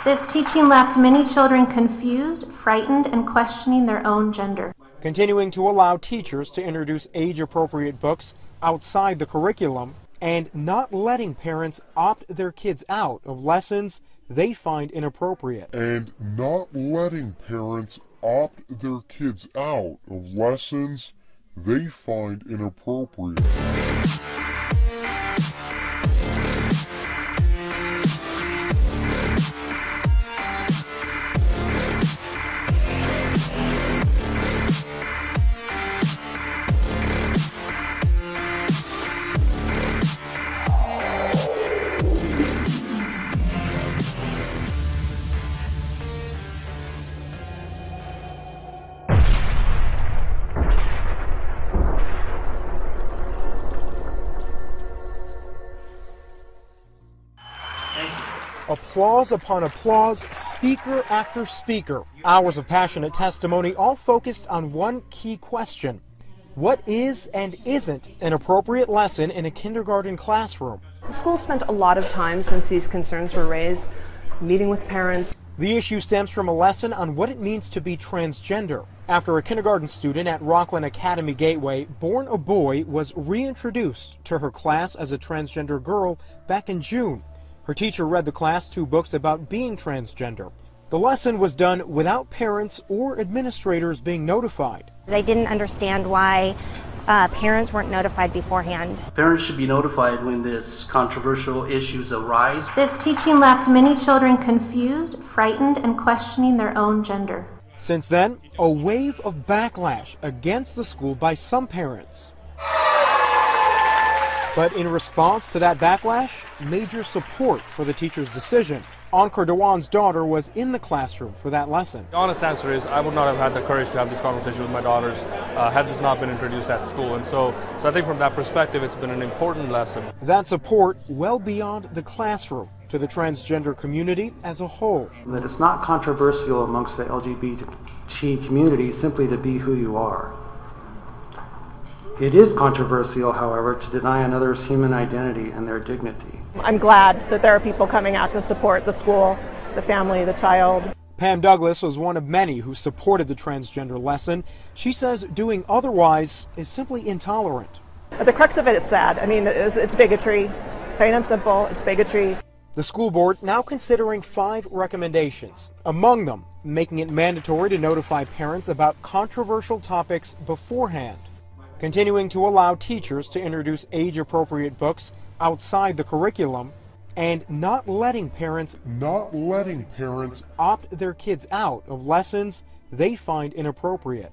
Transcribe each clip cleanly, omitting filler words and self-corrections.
This teaching left many children confused, frightened, and questioning their own gender. Continuing to allow teachers to introduce age-appropriate books outside the curriculum and not letting parents opt their kids out of lessons they find inappropriate. And not letting parents opt their kids out of lessons they find inappropriate. Applause upon applause, speaker after speaker. Hours of passionate testimony, all focused on one key question. What is and isn't an appropriate lesson in a kindergarten classroom? The school spent a lot of time since these concerns were raised, meeting with parents. The issue stems from a lesson on what it means to be transgender. After a kindergarten student at Rockland Academy Gateway, born a boy, was reintroduced to her class as a transgender girl back in June. Her teacher read the class 2 books about being transgender. The lesson was done without parents or administrators being notified. They didn't understand why parents weren't notified beforehand. Parents should be notified when this controversial issues arise. This teaching left many children confused, frightened, and questioning their own gender. Since then, a wave of backlash against the school by some parents. But in response to that backlash, major support for the teacher's decision. Ankar Dewan's daughter was in the classroom for that lesson. The honest answer is I would not have had the courage to have this conversation with my daughters had this not been introduced at school. And so I think from that perspective, it's been an important lesson. That support well beyond the classroom to the transgender community as a whole. That it's not controversial amongst the LGBT community simply to be who you are. It is controversial, however, to deny another's human identity and their dignity. I'm glad that there are people coming out to support the school, the family, the child. Pam Douglas was one of many who supported the transgender lesson. She says doing otherwise is simply intolerant. At the crux of it, it's sad. I mean, it's bigotry. Plain and simple, it's bigotry. The school board now considering 5 recommendations. Among them, making it mandatory to notify parents about controversial topics beforehand. Continuing to allow teachers to introduce age-appropriate books outside the curriculum, and not letting parents opt their kids out of lessons they find inappropriate.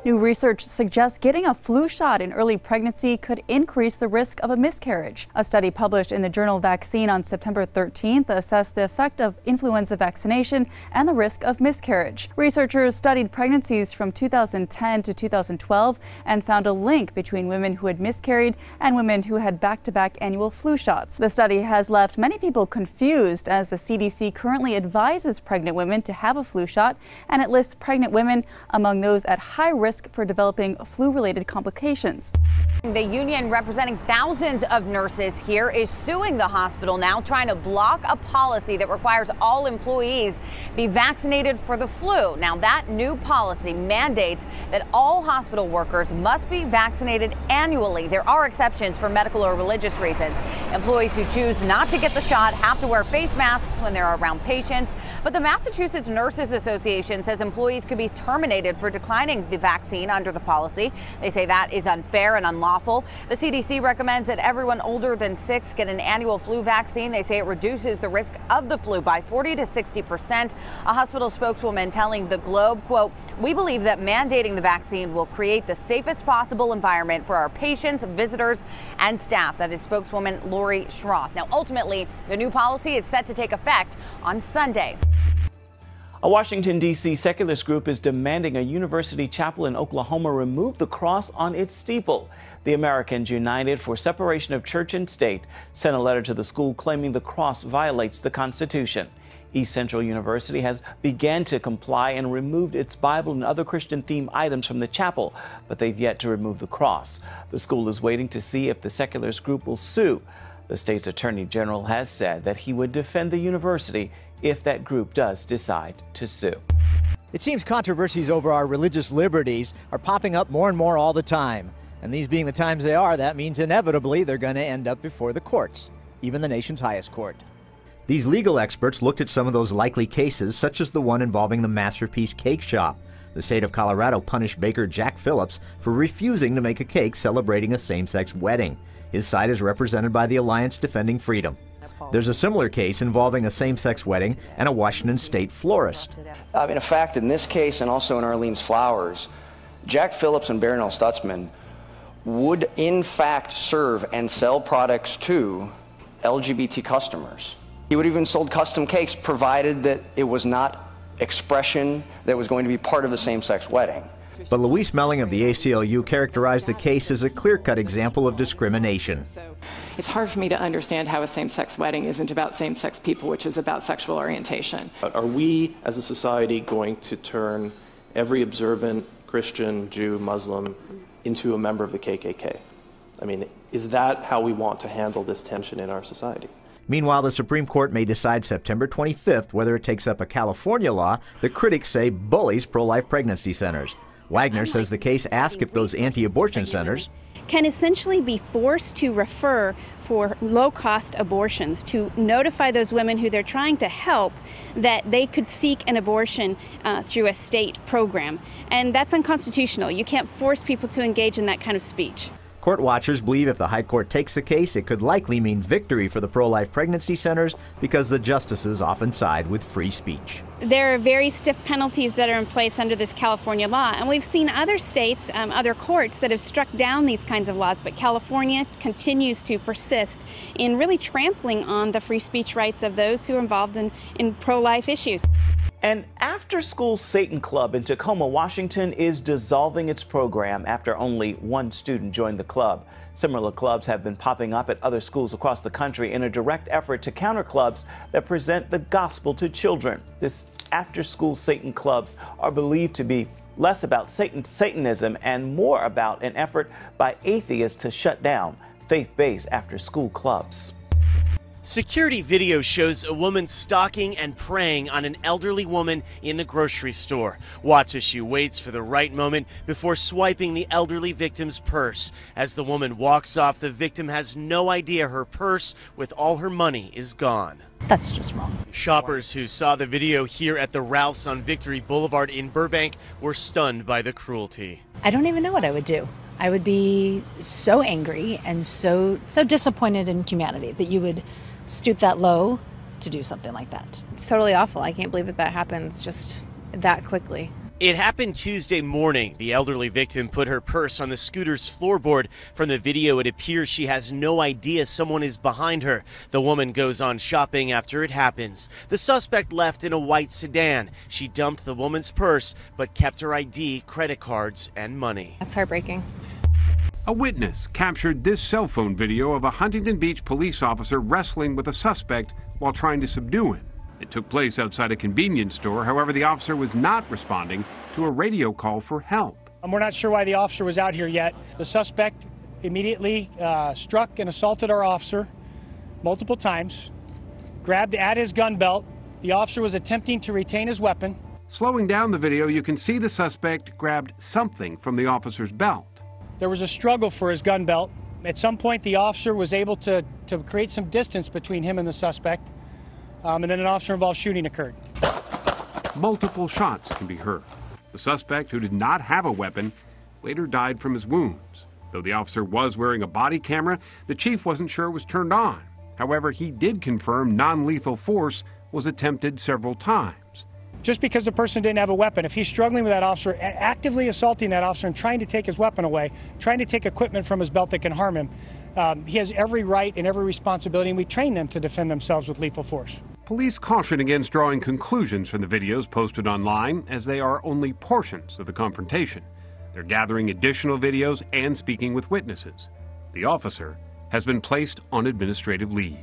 New research suggests getting a flu shot in early pregnancy could increase the risk of a miscarriage. A study published in the journal Vaccine on September 13th assessed the effect of influenza vaccination and the risk of miscarriage. Researchers studied pregnancies from 2010 to 2012 and found a link between women who had miscarried and women who had back-to-back annual flu shots. The study has left many people confused as the CDC currently advises pregnant women to have a flu shot, and it lists pregnant women among those at high risk for developing flu-related complications. The union representing thousands of nurses here is suing the hospital now, trying to block a policy that requires all employees be vaccinated for the flu. Now, that new policy mandates that all hospital workers must be vaccinated annually. There are exceptions for medical or religious reasons. Employees who choose not to get the shot have to wear face masks when they're around patients. But the Massachusetts Nurses Association says employees could be terminated for declining the vaccine under the policy. They say that is unfair and unlawful. The CDC recommends that everyone older than 6 get an annual flu vaccine. They say it reduces the risk of the flu by 40 to 60%. A hospital spokeswoman telling the Globe, quote, "We believe that mandating the vaccine will create the safest possible environment for our patients, visitors, and staff." That is spokeswoman Lori Schroth. Now, ultimately, the new policy is set to take effect on Sunday. A Washington, D.C. secularist group is demanding a university chapel in Oklahoma remove the cross on its steeple. The Americans United for Separation of Church and State sent a letter to the school claiming the cross violates the Constitution. East Central University has begun to comply and removed its Bible and other Christian-themed items from the chapel, but they've yet to remove the cross. The school is waiting to see if the secularist group will sue. The state's attorney general has said that he would defend the university if that group does decide to sue. It seems controversies over our religious liberties are popping up more and more all the time. And these being the times they are, that means inevitably they're going to end up before the courts, even the nation's highest court. These legal experts looked at some of those likely cases, such as the one involving the Masterpiece Cake Shop. The state of Colorado punished baker Jack Phillips for refusing to make a cake celebrating a same-sex wedding. His side is represented by the Alliance Defending Freedom. There's a similar case involving a same-sex wedding and a Washington state florist. In fact, in this case and also in Arlene's Flowers, Jack Phillips and Barronelle Stutzman would in fact serve and sell products to LGBT customers. He would have even sold custom cakes provided that it was not expression that was going to be part of a same-sex wedding. But Louise Melling of the ACLU characterized the case as a clear-cut example of discrimination. It's hard for me to understand how a same-sex wedding isn't about same-sex people, which is about sexual orientation. Are we as a society going to turn every observant Christian, Jew, Muslim into a member of the KKK? I mean, is that how we want to handle this tension in our society? Meanwhile, the Supreme Court may decide September 25th whether it takes up a California law that critics say bullies pro-life pregnancy centers. Wagner says the case asks if those anti-abortion centers can essentially be forced to refer for low-cost abortions, to notify those women who they're trying to help that they could seek an abortion through a state program. And that's unconstitutional. You can't force people to engage in that kind of speech. Court watchers believe if the High Court takes the case, it could likely mean victory for the pro-life pregnancy centers because the justices often side with free speech. There are very stiff penalties that are in place under this California law, and we've seen other states, other courts that have struck down these kinds of laws, but California continues to persist in really trampling on the free speech rights of those who are involved in pro-life issues. An after-school Satan club in Tacoma, Washington is dissolving its program after only one student joined the club. Similar clubs have been popping up at other schools across the country in a direct effort to counter clubs that present the gospel to children. This after-school Satan clubs are believed to be less about Satanism and more about an effort by atheists to shut down faith-based after-school clubs. Security video shows a woman stalking and preying on an elderly woman in the grocery store. Watch as she waits for the right moment before swiping the elderly victim's purse. As the woman walks off, the victim has no idea her purse with all her money is gone. That's just wrong. Shoppers who saw the video here at the Ralph's on Victory Boulevard in Burbank were stunned by the cruelty. I don't even know what I would do. I would be so angry and so disappointed in humanity that you would stoop that low to do something like that. It's totally awful. I can't believe that happens just that quickly. It happened Tuesday morning. The elderly victim put her purse on the scooter's floorboard. From the video, it appears she has no idea someone is behind her. The woman goes on shopping after it happens. The suspect left in a white sedan. She dumped the woman's purse, but kept her ID, credit cards, and money. That's heartbreaking. A witness captured this cell phone video of a Huntington Beach police officer wrestling with a suspect while trying to subdue him. It took place outside a convenience store. However, the officer was not responding to a radio call for help. We're not sure why the officer was out here yet. The suspect immediately struck and assaulted our officer multiple times, grabbed at his gun belt. The officer was attempting to retain his weapon. Slowing down the video, you can see the suspect grabbed something from the officer's belt. There was a struggle for his gun belt. At some point, the officer was able to create some distance between him and the suspect, and then an officer-involved shooting occurred. Multiple shots can be heard. The suspect, who did not have a weapon, later died from his wounds. Though the officer was wearing a body camera, the chief wasn't sure it was turned on. However, he did confirm non-lethal force was attempted several times. Just because the person didn't have a weapon, if he's struggling with that officer, actively assaulting that officer and trying to take his weapon away, trying to take equipment from his belt that can harm him, he has every right and every responsibility, and we train them to defend themselves with lethal force. Police caution against drawing conclusions from the videos posted online, as they are only portions of the confrontation. They're gathering additional videos and speaking with witnesses. The officer has been placed on administrative leave.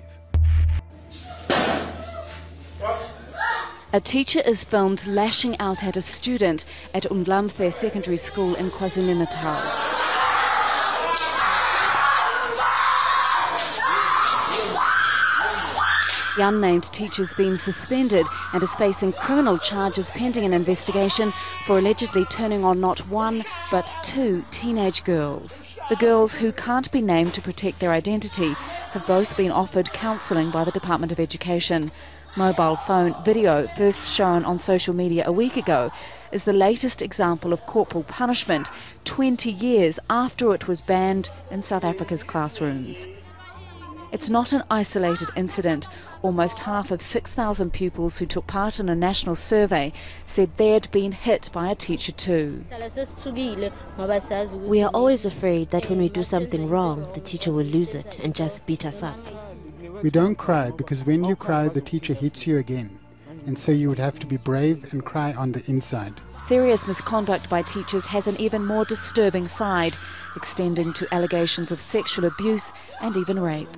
A teacher is filmed lashing out at a student at Umlamfe Secondary School in KwaZulu-Natal. The unnamed teacher's been suspended and is facing criminal charges pending an investigation for allegedly turning on not one but two teenage girls. The girls, who can't be named to protect their identity, have both been offered counselling by the Department of Education. Mobile phone video, first shown on social media a week ago, is the latest example of corporal punishment 20 years after it was banned in South Africa's classrooms. It's not an isolated incident. Almost half of 6,000 pupils who took part in a national survey said they'd been hit by a teacher too. We are always afraid that when we do something wrong, the teacher will lose it and just beat us up. We don't cry because when you cry, the teacher hits you again. And so you would have to be brave and cry on the inside. Serious misconduct by teachers has an even more disturbing side, extending to allegations of sexual abuse and even rape.